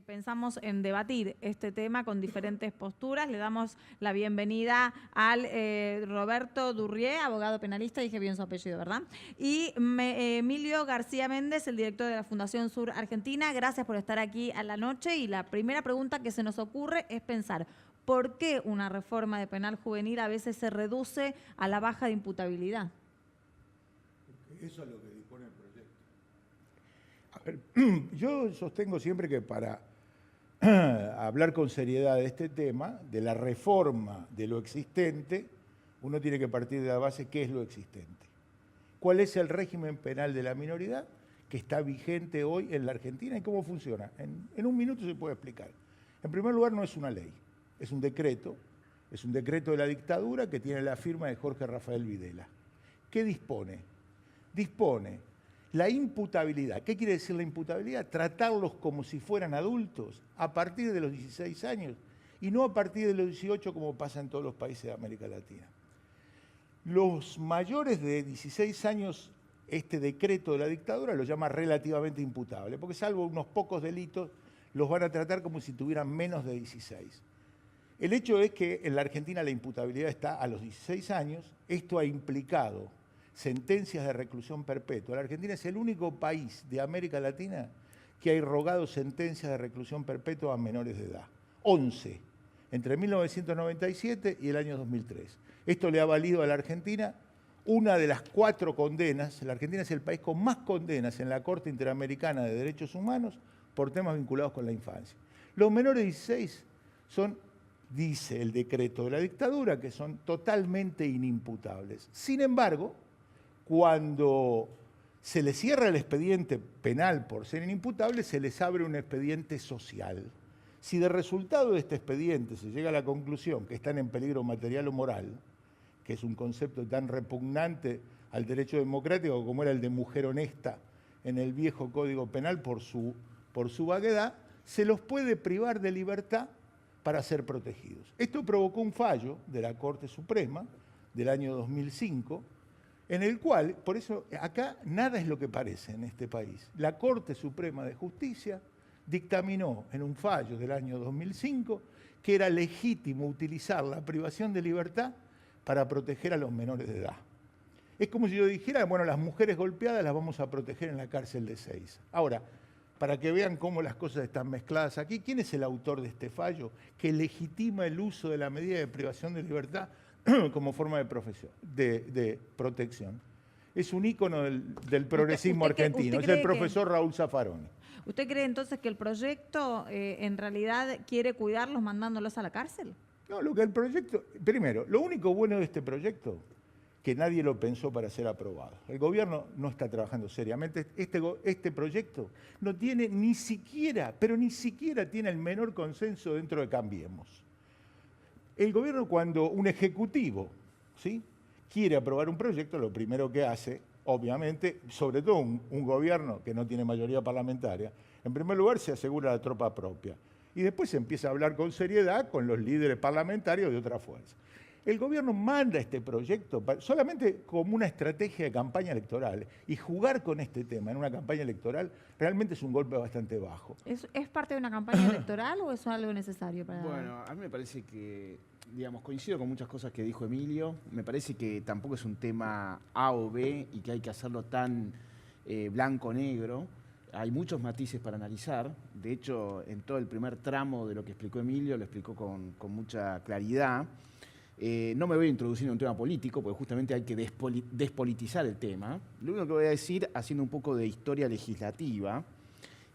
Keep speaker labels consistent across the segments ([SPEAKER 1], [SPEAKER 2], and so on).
[SPEAKER 1] Pensamos en debatir este tema con diferentes posturas. Le damos la bienvenida al Roberto Durrié, abogado penalista, dije bien su apellido, ¿verdad? Y Emilio García Méndez, el director de la Fundación Sur Argentina. Gracias por estar aquí a la noche. Y la primera pregunta que se nos ocurre es pensar, ¿por qué una reforma de penal juvenil a veces se reduce a la baja de imputabilidad?
[SPEAKER 2] Porque eso es lo que dispone el proyecto. A ver, yo sostengo siempre que para hablar con seriedad de este tema, de la reforma de lo existente, uno tiene que partir de la base qué es lo existente. ¿Cuál es el régimen penal de la minoridad que está vigente hoy en la Argentina y cómo funciona? En un minuto se puede explicar. En primer lugar, no es una ley, es un decreto de la dictadura que tiene la firma de Jorge Rafael Videla. ¿Qué dispone? Dispone la imputabilidad. ¿Qué quiere decir la imputabilidad? Tratarlos como si fueran adultos a partir de los 16 años y no a partir de los 18 como pasa en todos los países de América Latina. Los mayores de 16 años, este decreto de la dictadura lo llama relativamente imputable, porque salvo unos pocos delitos, los van a tratar como si tuvieran menos de 16. El hecho es que en la Argentina la imputabilidad está a los 16 años. Esto ha implicado sentencias de reclusión perpetua. La Argentina es el único país de América Latina que ha irrogado sentencias de reclusión perpetua a menores de edad. 11, entre 1997 y el año 2003. Esto le ha valido a la Argentina una de las 4 condenas. La Argentina es el país con más condenas en la Corte Interamericana de Derechos Humanos por temas vinculados con la infancia. Los menores de 16 son, dice el decreto de la dictadura, que son totalmente inimputables. Sin embargo, cuando se les cierra el expediente penal por ser inimputables, se les abre un expediente social. Si de resultado de este expediente se llega a la conclusión que están en peligro material o moral, que es un concepto tan repugnante al derecho democrático como era el de mujer honesta en el viejo Código Penal por su vaguedad, se los puede privar de libertad para ser protegidos. Esto provocó un fallo de la Corte Suprema del año 2005, en el cual, por eso acá nada es lo que parece en este país. La Corte Suprema de Justicia dictaminó en un fallo del año 2005 que era legítimo utilizar la privación de libertad para proteger a los menores de edad. Es como si yo dijera, bueno, las mujeres golpeadas las vamos a proteger en la cárcel de Seiza. Ahora, para que vean cómo las cosas están mezcladas aquí, ¿quién es el autor de este fallo que legitima el uso de la medida de privación de libertad como forma de protección? Es un ícono del progresismo argentino, es el profesor Raúl Zaffaroni.
[SPEAKER 1] ¿Usted cree entonces que el proyecto en realidad quiere cuidarlos mandándolos a la cárcel?
[SPEAKER 2] No, lo que el proyecto, primero, lo único bueno de este proyecto, que nadie lo pensó para ser aprobado. El gobierno no está trabajando seriamente. Este proyecto no tiene ni siquiera, pero ni siquiera tiene el menor consenso dentro de Cambiemos. El gobierno, cuando un ejecutivo, ¿sí?, quiere aprobar un proyecto, lo primero que hace, obviamente, sobre todo un gobierno que no tiene mayoría parlamentaria, en primer lugar se asegura la tropa propia y después se empieza a hablar con seriedad con los líderes parlamentarios de otra fuerza. El gobierno manda este proyecto solamente como una estrategia de campaña electoral, y jugar con este tema en una campaña electoral realmente es un golpe bastante bajo.
[SPEAKER 1] ¿Es parte de una campaña electoral o es algo necesario para...?
[SPEAKER 3] Bueno, a mí me parece que, digamos, coincido con muchas cosas que dijo Emilio. Me parece que tampoco es un tema A o B y que hay que hacerlo tan blanco-negro. Hay muchos matices para analizar. De hecho, en todo el primer tramo de lo que explicó Emilio, lo explicó con mucha claridad. No me voy a introducir en un tema político, porque justamente hay que despolitizar el tema. Lo único que voy a decir, haciendo un poco de historia legislativa,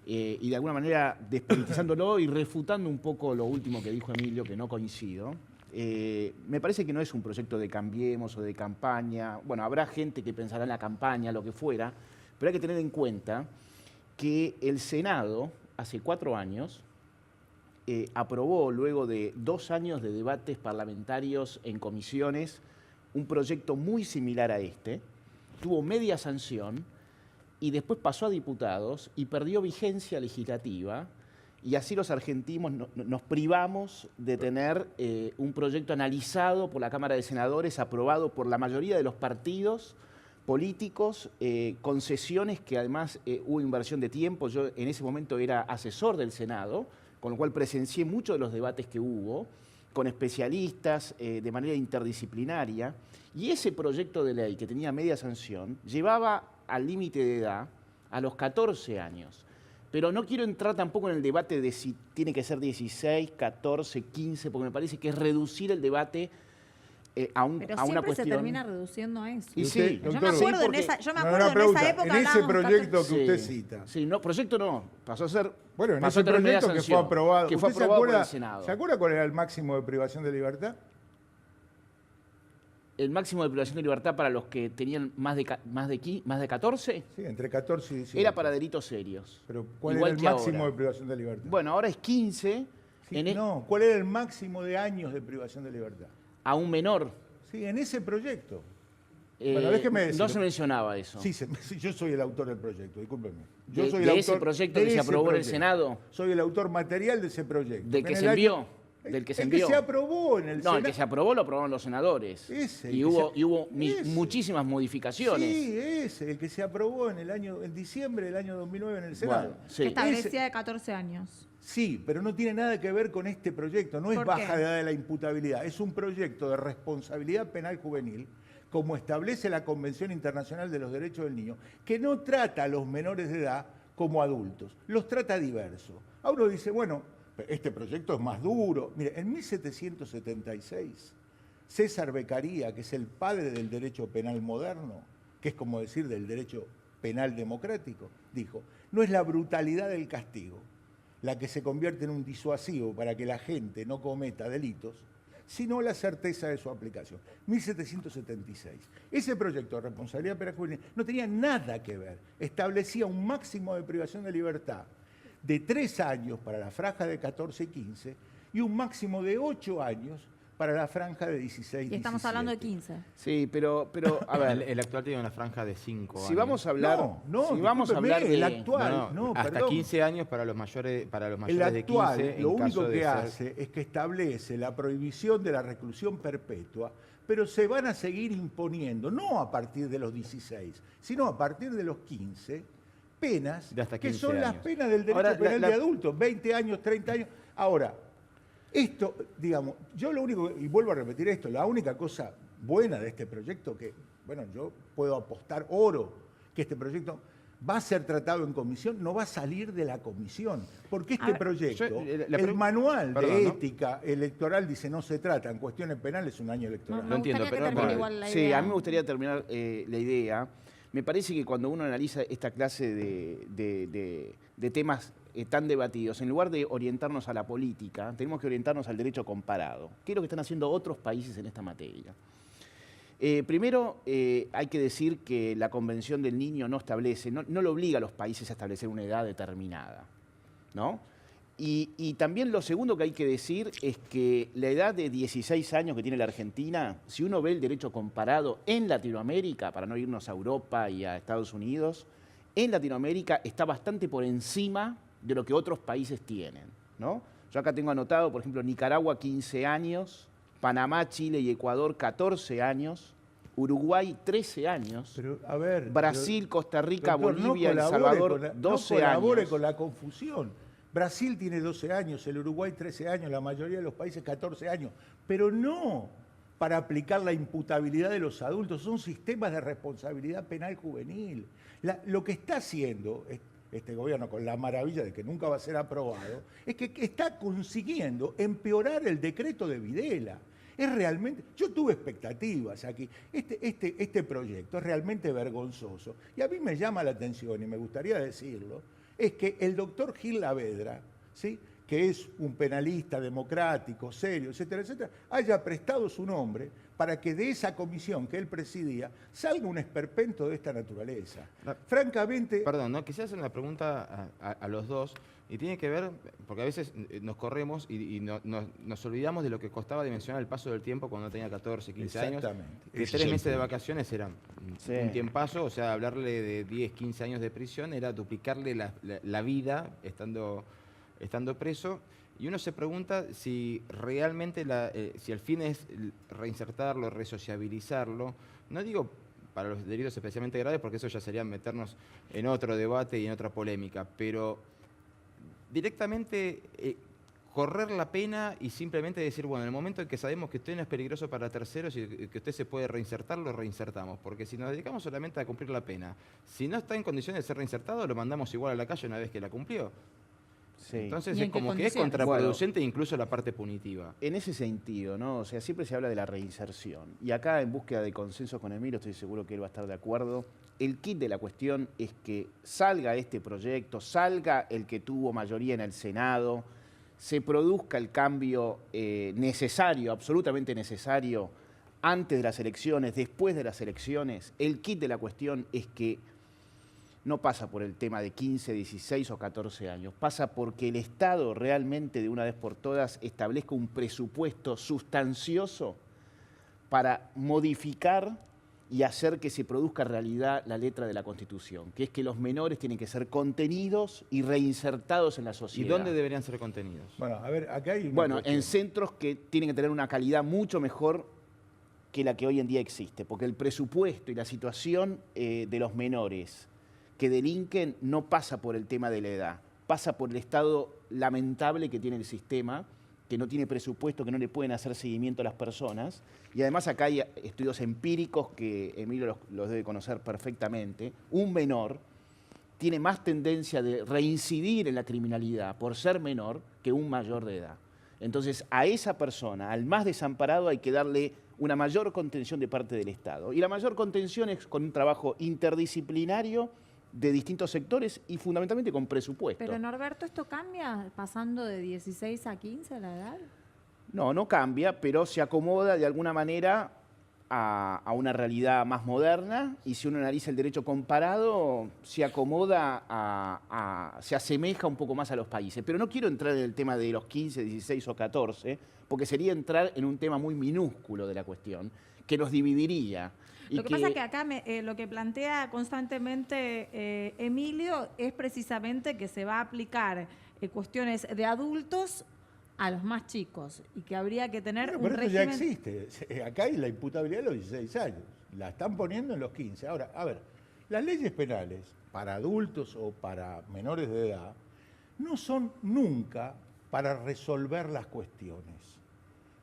[SPEAKER 3] y de alguna manera despolitizándolo y refutando un poco lo último que dijo Emilio, que no coincido, me parece que no es un proyecto de Cambiemos o de campaña. Bueno, habrá gente que pensará en la campaña, lo que fuera, pero hay que tener en cuenta que el Senado, hace 4 años, aprobó, luego de 2 años de debates parlamentarios en comisiones, un proyecto muy similar a este, tuvo media sanción y después pasó a diputados y perdió vigencia legislativa, y así los argentinos nos privamos de tener un proyecto analizado por la Cámara de Senadores, aprobado por la mayoría de los partidos, políticos, concesiones que además hubo inversión de tiempo. Yo en ese momento era asesor del Senado, con lo cual presencié muchos de los debates que hubo, con especialistas, de manera interdisciplinaria. Y ese proyecto de ley que tenía media sanción llevaba al límite de edad a los 14 años. Pero no quiero entrar tampoco en el debate de si tiene que ser 16, 14, 15, porque me parece que es reducir el debate a una
[SPEAKER 1] Pero
[SPEAKER 3] cuestión.
[SPEAKER 1] siempre se termina reduciendo a eso.
[SPEAKER 3] Y sí,
[SPEAKER 1] Yo me
[SPEAKER 2] doctor,
[SPEAKER 1] acuerdo,
[SPEAKER 3] porque-
[SPEAKER 1] en esa época
[SPEAKER 2] en ese
[SPEAKER 1] hablábamos
[SPEAKER 2] proyecto que
[SPEAKER 3] Sí,
[SPEAKER 2] usted cita.
[SPEAKER 3] Sí, no, proyecto no, pasó a ser.
[SPEAKER 2] Bueno, en
[SPEAKER 3] pasó
[SPEAKER 2] ese
[SPEAKER 3] a tener media
[SPEAKER 2] proyecto que fue
[SPEAKER 3] sanción,
[SPEAKER 2] aprobado,
[SPEAKER 3] que fue
[SPEAKER 2] ¿usted se
[SPEAKER 3] aprobado por
[SPEAKER 2] acuerda,
[SPEAKER 3] el Senado.
[SPEAKER 2] ¿se acuerda cuál era el máximo de privación de libertad?
[SPEAKER 3] El máximo de privación de libertad para los que tenían más de 14
[SPEAKER 2] Sí, entre 14 y 18.
[SPEAKER 3] era para delitos serios.
[SPEAKER 2] Pero ¿cuál
[SPEAKER 3] igual
[SPEAKER 2] era el
[SPEAKER 3] que
[SPEAKER 2] máximo
[SPEAKER 3] ahora.
[SPEAKER 2] de privación de libertad?
[SPEAKER 3] Bueno, ahora es 15
[SPEAKER 2] Sí,
[SPEAKER 3] en
[SPEAKER 2] no, ¿cuál era el máximo de años de privación de libertad?
[SPEAKER 3] a un menor.
[SPEAKER 2] Sí, en ese proyecto. Bueno, déjeme decir.
[SPEAKER 3] No se mencionaba eso.
[SPEAKER 2] Sí, sí, yo soy el autor del proyecto, discúlpeme. Yo
[SPEAKER 3] De-
[SPEAKER 2] soy
[SPEAKER 3] de
[SPEAKER 2] el
[SPEAKER 3] ese
[SPEAKER 2] autor
[SPEAKER 3] proyecto
[SPEAKER 2] de
[SPEAKER 3] que se
[SPEAKER 2] ese
[SPEAKER 3] aprobó en el
[SPEAKER 2] proyecto.
[SPEAKER 3] Senado.
[SPEAKER 2] Soy el autor material de ese proyecto.
[SPEAKER 3] Del que
[SPEAKER 2] En
[SPEAKER 3] se
[SPEAKER 2] el
[SPEAKER 3] envió.
[SPEAKER 2] año-
[SPEAKER 3] Del que se
[SPEAKER 2] el
[SPEAKER 3] envió.
[SPEAKER 2] que se aprobó en el
[SPEAKER 3] No,
[SPEAKER 2] Senado.
[SPEAKER 3] el que se aprobó lo aprobaron los senadores.
[SPEAKER 2] Ese,
[SPEAKER 3] y
[SPEAKER 2] el
[SPEAKER 3] hubo,
[SPEAKER 2] que
[SPEAKER 3] y hubo
[SPEAKER 2] ese.
[SPEAKER 3] muchísimas modificaciones.
[SPEAKER 2] Sí, ese, el que se aprobó en diciembre del año 2009 en el Senado.
[SPEAKER 3] Bueno, sí.
[SPEAKER 1] que establecía de 14 años.
[SPEAKER 2] Sí, pero no tiene nada que ver con este proyecto. No es
[SPEAKER 1] ¿Por
[SPEAKER 2] baja
[SPEAKER 1] qué?
[SPEAKER 2] de edad de la imputabilidad. Es un proyecto de responsabilidad penal juvenil, como establece la Convención Internacional de los Derechos del Niño, que no trata a los menores de edad como adultos, los trata diversos. A uno dice, bueno, este proyecto es más duro. Mire, en 1776, César Beccaria, que es el padre del derecho penal moderno, que es como decir del derecho penal democrático, dijo, no es la brutalidad del castigo la que se convierte en un disuasivo para que la gente no cometa delitos, sino la certeza de su aplicación. 1776. Ese proyecto de responsabilidad penal juvenil no tenía nada que ver. Establecía un máximo de privación de libertad de 3 años para la franja de 14 y 15 y un máximo de 8 años para la franja de 16 y
[SPEAKER 1] Y estamos hablando de
[SPEAKER 2] 17.
[SPEAKER 1] 15.
[SPEAKER 3] Sí, pero a ver,
[SPEAKER 4] El actual tiene una franja de 5 años.
[SPEAKER 3] si vamos a hablar,
[SPEAKER 2] No,
[SPEAKER 3] si vamos a
[SPEAKER 2] discúlpeme,
[SPEAKER 3] hablar de
[SPEAKER 2] el actual, no,
[SPEAKER 4] hasta
[SPEAKER 2] perdón.
[SPEAKER 4] 15 años para los mayores,
[SPEAKER 2] El actual,
[SPEAKER 4] de 15.
[SPEAKER 2] lo
[SPEAKER 4] en
[SPEAKER 2] único
[SPEAKER 4] caso de
[SPEAKER 2] que
[SPEAKER 4] ser-
[SPEAKER 2] hace es que establece la prohibición de la reclusión perpetua, pero se van a seguir imponiendo, no a partir de los 16, sino a partir de los 15, penas
[SPEAKER 4] De hasta
[SPEAKER 2] que
[SPEAKER 4] 15
[SPEAKER 2] son las
[SPEAKER 4] años.
[SPEAKER 2] penas del derecho
[SPEAKER 4] Ahora,
[SPEAKER 2] penal de adultos, 20 años, 30 años. Ahora, esto, digamos, yo lo único, y vuelvo a repetir esto, la única cosa buena de este proyecto que, bueno, yo puedo apostar oro que este proyecto va a ser tratado en comisión, no va a salir de la comisión, porque este
[SPEAKER 1] ver,
[SPEAKER 2] proyecto,
[SPEAKER 4] la
[SPEAKER 2] el manual
[SPEAKER 4] perdón,
[SPEAKER 2] de
[SPEAKER 4] ¿no?
[SPEAKER 2] ética electoral dice no se trata en cuestiones penales un año electoral.
[SPEAKER 4] No entiendo,
[SPEAKER 1] gustaría que
[SPEAKER 4] pero-
[SPEAKER 1] termine
[SPEAKER 4] pero-
[SPEAKER 1] igual la
[SPEAKER 3] sí,
[SPEAKER 1] idea.
[SPEAKER 3] a mí me gustaría terminar la idea. Me parece que cuando uno analiza esta clase de temas tan debatidos, en lugar de orientarnos a la política, tenemos que orientarnos al derecho comparado. ¿Qué es lo que están haciendo otros países en esta materia? Primero, hay que decir que la Convención del Niño no establece, no le obliga a los países a establecer una edad determinada, ¿no? Y también lo segundo que hay que decir es que la edad de 16 años que tiene la Argentina, si uno ve el derecho comparado en Latinoamérica, para no irnos a Europa y a Estados Unidos, en Latinoamérica está bastante por encima de lo que otros países tienen, ¿no? Yo acá tengo anotado, por ejemplo, Nicaragua 15 años, Panamá, Chile y Ecuador 14 años, Uruguay 13 años,
[SPEAKER 2] Pero, a ver,
[SPEAKER 3] Brasil, Costa Rica,
[SPEAKER 2] doctor, no
[SPEAKER 3] Bolivia, El
[SPEAKER 2] colabore
[SPEAKER 3] Salvador
[SPEAKER 2] con la-
[SPEAKER 3] 12
[SPEAKER 2] no colabore
[SPEAKER 3] años.
[SPEAKER 2] con la confusión. Brasil tiene 12 años, el Uruguay 13 años, la mayoría de los países 14 años, pero no para aplicar la imputabilidad de los adultos, son sistemas de responsabilidad penal juvenil. Lo que está haciendo este gobierno, con la maravilla de que nunca va a ser aprobado, es que está consiguiendo empeorar el decreto de Videla. Es realmente, yo tuve expectativas aquí. Este proyecto es realmente vergonzoso. Y a mí me llama la atención, y me gustaría decirlo, es que el doctor Gil Lavedra, ¿sí?, que es un penalista democrático, serio, etcétera, etcétera, haya prestado su nombre para que de esa comisión que él presidía salga un esperpento de esta naturaleza. Francamente,
[SPEAKER 4] Perdón, ¿no? Quisiera hacer una pregunta a los dos, y tiene que ver, porque a veces nos corremos y nos olvidamos de lo que costaba dimensionar el paso del tiempo cuando tenía 14, 15 años.
[SPEAKER 2] Exactamente.
[SPEAKER 4] Que
[SPEAKER 2] Ese
[SPEAKER 4] 3
[SPEAKER 2] es el
[SPEAKER 4] meses de
[SPEAKER 2] punto.
[SPEAKER 4] vacaciones eran
[SPEAKER 3] Sí.
[SPEAKER 4] un tiempazo, o sea, hablarle de 10, 15 años de prisión era duplicarle la vida estando preso. Y uno se pregunta si realmente si el fin es reinsertarlo, resociabilizarlo, no digo para los delitos especialmente graves, porque eso ya sería meternos en otro debate y en otra polémica, pero directamente correr la pena y simplemente decir, bueno, en el momento en que sabemos que usted no es peligroso para terceros y que usted se puede reinsertar, lo reinsertamos, porque si nos dedicamos solamente a cumplir la pena, si no está en condiciones de ser reinsertado, lo mandamos igual a la calle una vez que la cumplió.
[SPEAKER 3] Sí.
[SPEAKER 4] Entonces
[SPEAKER 1] ¿Y
[SPEAKER 4] es
[SPEAKER 1] en qué
[SPEAKER 4] como que es
[SPEAKER 1] condiciones?
[SPEAKER 4] contraproducente incluso la parte punitiva.
[SPEAKER 3] En ese sentido, ¿no? O sea, siempre se habla de la reinserción. Y acá, en búsqueda de consenso con Emilio, estoy seguro que él va a estar de acuerdo. El kit de la cuestión es que salga este proyecto, salga el que tuvo mayoría en el Senado, se produzca el cambio necesario, absolutamente necesario, antes de las elecciones, después de las elecciones. El kit de la cuestión es que no pasa por el tema de 15, 16 o 14 años, pasa porque el Estado realmente de una vez por todas establezca un presupuesto sustancioso para modificar y hacer que se produzca realidad la letra de la Constitución, que es que los menores tienen que ser contenidos y reinsertados en la
[SPEAKER 4] ¿Y
[SPEAKER 3] sociedad.
[SPEAKER 4] dónde deberían ser contenidos?
[SPEAKER 2] Bueno, a ver, acá hay una
[SPEAKER 3] Bueno,
[SPEAKER 2] cuestión.
[SPEAKER 3] en centros que tienen que tener una calidad mucho mejor que la que hoy en día existe, porque el presupuesto y la situación de los menores que delinquen no pasa por el tema de la edad, pasa por el estado lamentable que tiene el sistema, que no tiene presupuesto, que no le pueden hacer seguimiento a las personas. Y además acá hay estudios empíricos que Emilio los debe conocer perfectamente. Un menor tiene más tendencia de reincidir en la criminalidad por ser menor que un mayor de edad. Entonces, a esa persona, al más desamparado, hay que darle una mayor contención de parte del Estado. Y la mayor contención es con un trabajo interdisciplinario de distintos sectores y fundamentalmente con presupuesto.
[SPEAKER 1] Pero Norberto, ¿esto cambia pasando de 16 a 15 la edad?
[SPEAKER 3] No, no cambia, pero se acomoda de alguna manera a una realidad más moderna y si uno analiza el derecho comparado, se acomoda se asemeja un poco más a los países. Pero no quiero entrar en el tema de los 15, 16 o 14, porque sería entrar en un tema muy minúsculo de la cuestión, que nos dividiría.
[SPEAKER 1] Lo que pasa es que acá lo que plantea constantemente Emilio es precisamente que se va a aplicar cuestiones de adultos a los más chicos y que habría que tener
[SPEAKER 2] Bueno,
[SPEAKER 1] un
[SPEAKER 2] pero esto ya
[SPEAKER 1] régimen...
[SPEAKER 2] existe. Acá hay la imputabilidad de los 16 años. La están poniendo en los 15. Ahora, a ver, las leyes penales para adultos o para menores de edad no son nunca para resolver las cuestiones.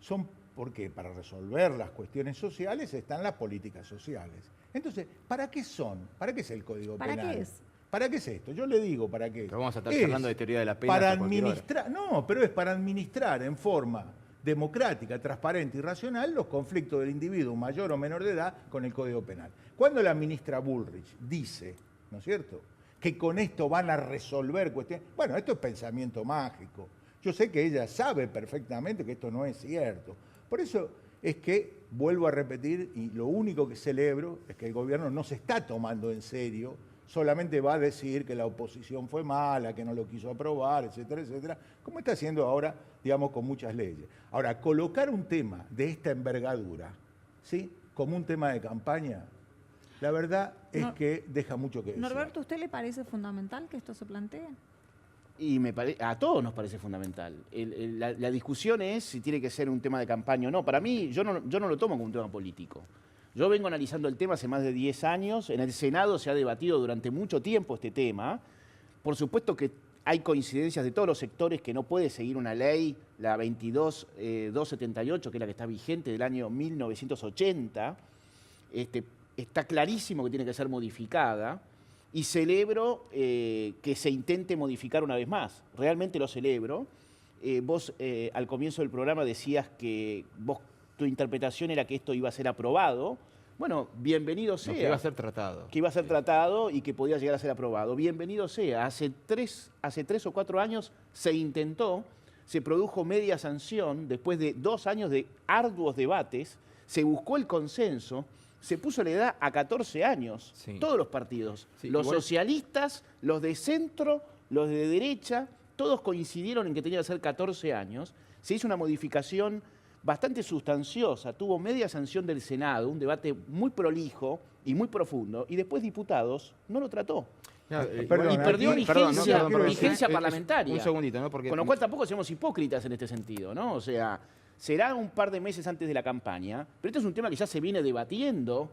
[SPEAKER 2] Son porque para resolver las cuestiones sociales están las políticas sociales. Entonces, ¿para qué son? ¿Para qué es el Código
[SPEAKER 1] ¿Para
[SPEAKER 2] Penal?
[SPEAKER 1] qué es?
[SPEAKER 2] ¿Para qué es esto? Yo le digo para qué.
[SPEAKER 4] Pero vamos a estar
[SPEAKER 2] Es
[SPEAKER 4] charlando de teoría de la pena
[SPEAKER 2] para
[SPEAKER 4] hasta cualquier hora.
[SPEAKER 2] administrar, no, pero es para administrar en forma democrática, transparente y racional los conflictos del individuo mayor o menor de edad con el Código Penal. Cuando la ministra Bullrich dice, ¿no es cierto?, que con esto van a resolver cuestiones, bueno, esto es pensamiento mágico. Yo sé que ella sabe perfectamente que esto no es cierto. Por eso es que, vuelvo a repetir, y lo único que celebro es que el gobierno no se está tomando en serio, solamente va a decir que la oposición fue mala, que no lo quiso aprobar, etcétera, etcétera, como está haciendo ahora, digamos, con muchas leyes. Ahora, colocar un tema de esta envergadura, ¿sí?, como un tema de campaña, la verdad es que deja mucho que decir.
[SPEAKER 1] Norberto, ¿a usted le parece fundamental que esto se plantee?
[SPEAKER 3] Y a todos nos parece fundamental. La discusión es si tiene que ser un tema de campaña o no. Para mí, yo no lo tomo como un tema político. Yo vengo analizando el tema hace más de 10 años. En el Senado se ha debatido durante mucho tiempo este tema. Por supuesto que hay coincidencias de todos los sectores que no puede seguir una ley, la 22.278, que es la que está vigente del año 1980. Está clarísimo que tiene que ser modificada. Y celebro que se intente modificar una vez más. Realmente lo celebro. Vos al comienzo del programa decías que tu interpretación era que esto iba a ser aprobado. Bueno, bienvenido sea.
[SPEAKER 4] No, que iba a ser tratado.
[SPEAKER 3] Que iba a ser tratado y que podía llegar a ser aprobado. Bienvenido sea. Hace 3 o 4 años se intentó, se produjo media sanción, después de 2 años de arduos debates, se buscó el consenso. Se puso la edad a 14 años,
[SPEAKER 4] Sí.
[SPEAKER 3] Todos los partidos,
[SPEAKER 4] Sí,
[SPEAKER 3] los
[SPEAKER 4] igual...
[SPEAKER 3] socialistas, los de centro, los de derecha, todos coincidieron en que tenía que ser 14 años. Se hizo una modificación bastante sustanciosa, tuvo media sanción del Senado, un debate muy prolijo y muy profundo, y después diputados no lo trató.
[SPEAKER 2] Perdón,
[SPEAKER 3] y perdió
[SPEAKER 2] aquí-
[SPEAKER 3] vigencia parlamentaria.
[SPEAKER 4] Un segundito, ¿no? Porque
[SPEAKER 3] Con lo cual tampoco somos hipócritas en este sentido, ¿no? O sea, será un par de meses antes de la campaña, pero este es un tema que ya se viene debatiendo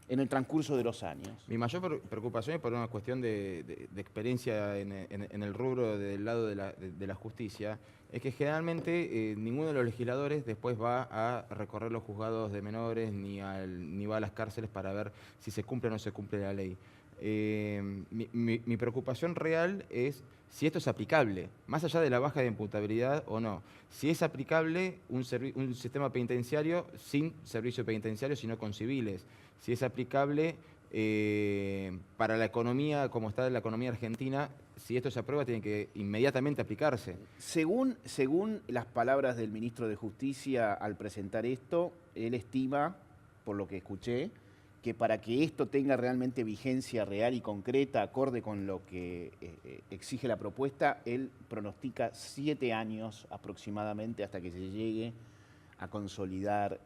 [SPEAKER 3] en el transcurso de los años?
[SPEAKER 4] Mi mayor preocupación es por una cuestión de experiencia en el rubro del lado de la justicia, es que generalmente ninguno de los legisladores después va a recorrer los juzgados de menores ni va a las cárceles para ver si se cumple o no se cumple la ley. Mi preocupación real es si esto es aplicable, más allá de la baja de imputabilidad o no. Si es aplicable un sistema penitenciario sin servicio penitenciario, sino con civiles. Si es aplicable para la economía, como está la economía argentina, si esto se aprueba, tiene que inmediatamente aplicarse.
[SPEAKER 3] Según las palabras del ministro de Justicia al presentar esto, él estima, por lo que escuché, que para que esto tenga realmente vigencia real y concreta, acorde con lo que exige la propuesta, él pronostica 7 años aproximadamente hasta que se llegue a consolidar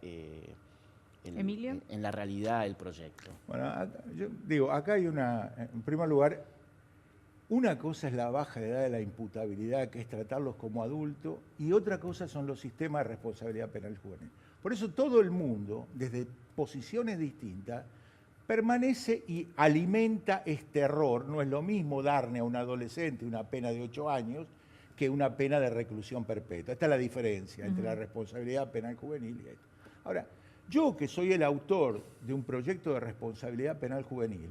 [SPEAKER 1] ¿Emilio?
[SPEAKER 3] en la realidad el proyecto.
[SPEAKER 2] Bueno, yo digo, acá hay en primer lugar, una cosa es la baja edad de la imputabilidad, que es tratarlos como adultos, y otra cosa son los sistemas de responsabilidad penal juvenil. Por eso todo el mundo, desde posiciones distintas, permanece y alimenta este error. No es lo mismo darle a un adolescente una pena de 8 años que una pena de reclusión perpetua. Esta es la diferencia entre la responsabilidad penal juvenil y esto. Ahora, yo que soy el autor de un proyecto de responsabilidad penal juvenil,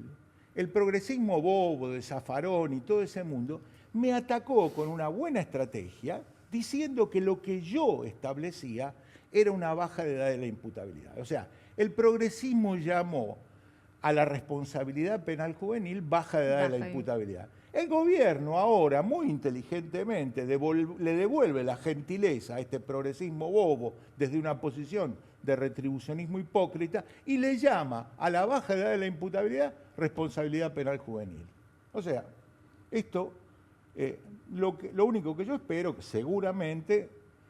[SPEAKER 2] el progresismo bobo de Zaffaroni y todo ese mundo me atacó con una buena estrategia diciendo que lo que yo establecía era una baja de edad de la imputabilidad. O sea, el progresismo llamó a la responsabilidad penal juvenil baja de edad de la imputabilidad. El gobierno ahora, muy inteligentemente, le devuelve la gentileza a este progresismo bobo desde una posición de retribucionismo hipócrita y le llama a la baja edad de la imputabilidad responsabilidad penal juvenil. O sea, esto, lo único que yo espero, que seguramente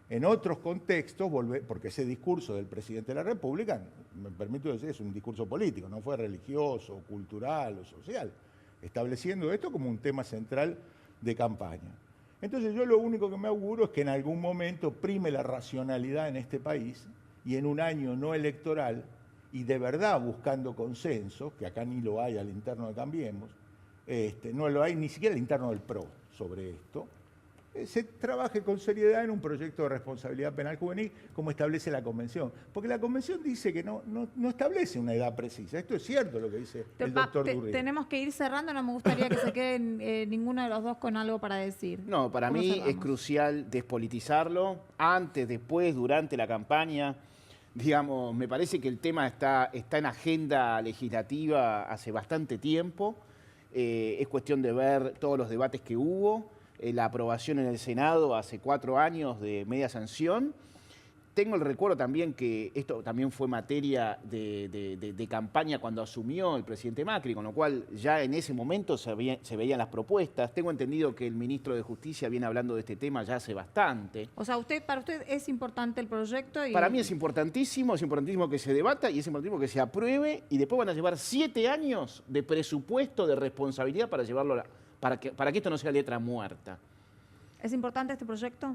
[SPEAKER 2] en otros contextos, porque ese discurso del presidente de la República, me permito decir, es un discurso político, no fue religioso, cultural o social, estableciendo esto como un tema central de campaña. Entonces yo lo único que me auguro es que en algún momento prime la racionalidad en este país y en un año no electoral y de verdad buscando consensos, que acá ni lo hay al interno de Cambiemos, no lo hay ni siquiera al interno del PRO sobre esto, se trabaje con seriedad en un proyecto de responsabilidad penal juvenil como establece la Convención. Porque la Convención dice que no establece una edad precisa. Esto es cierto lo que dice el doctor Durrié.
[SPEAKER 1] Tenemos que ir cerrando, no me gustaría que se queden ninguno de los dos con algo para decir.
[SPEAKER 3] No, para mí es crucial despolitizarlo, antes, después, durante la campaña. Digamos, me parece que el tema está en agenda legislativa hace bastante tiempo. Es cuestión de ver todos los debates que hubo. La aprobación en el Senado hace 4 años de media sanción. Tengo el recuerdo también que esto también fue materia de campaña cuando asumió el presidente Macri, con lo cual ya en ese momento se veían las propuestas. Tengo entendido que el ministro de Justicia viene hablando de este tema ya hace bastante.
[SPEAKER 1] O sea, para usted es importante el proyecto.
[SPEAKER 3] Para mí es importantísimo que se debata y es importantísimo que se apruebe y después van a llevar 7 años de presupuesto de responsabilidad para llevarlo para que esto no sea letra muerta.
[SPEAKER 1] ¿Es importante este proyecto?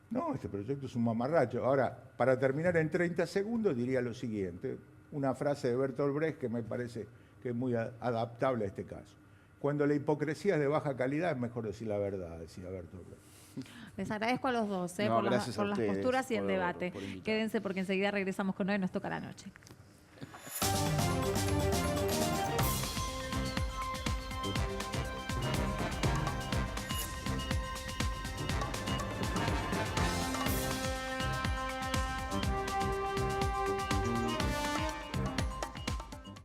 [SPEAKER 2] No, este proyecto es un mamarracho. Ahora, para terminar en 30 segundos, diría lo siguiente. Una frase de Bertolt Brecht que me parece que es muy adaptable a este caso. Cuando la hipocresía es de baja calidad, es mejor decir la verdad, decía Bertolt Brecht.
[SPEAKER 1] Les agradezco a los dos
[SPEAKER 3] No,
[SPEAKER 1] por las
[SPEAKER 3] ustedes,
[SPEAKER 1] posturas y el debate.
[SPEAKER 3] por invitar.
[SPEAKER 1] Quédense porque enseguida regresamos con Hoy Nos Toca la Noche.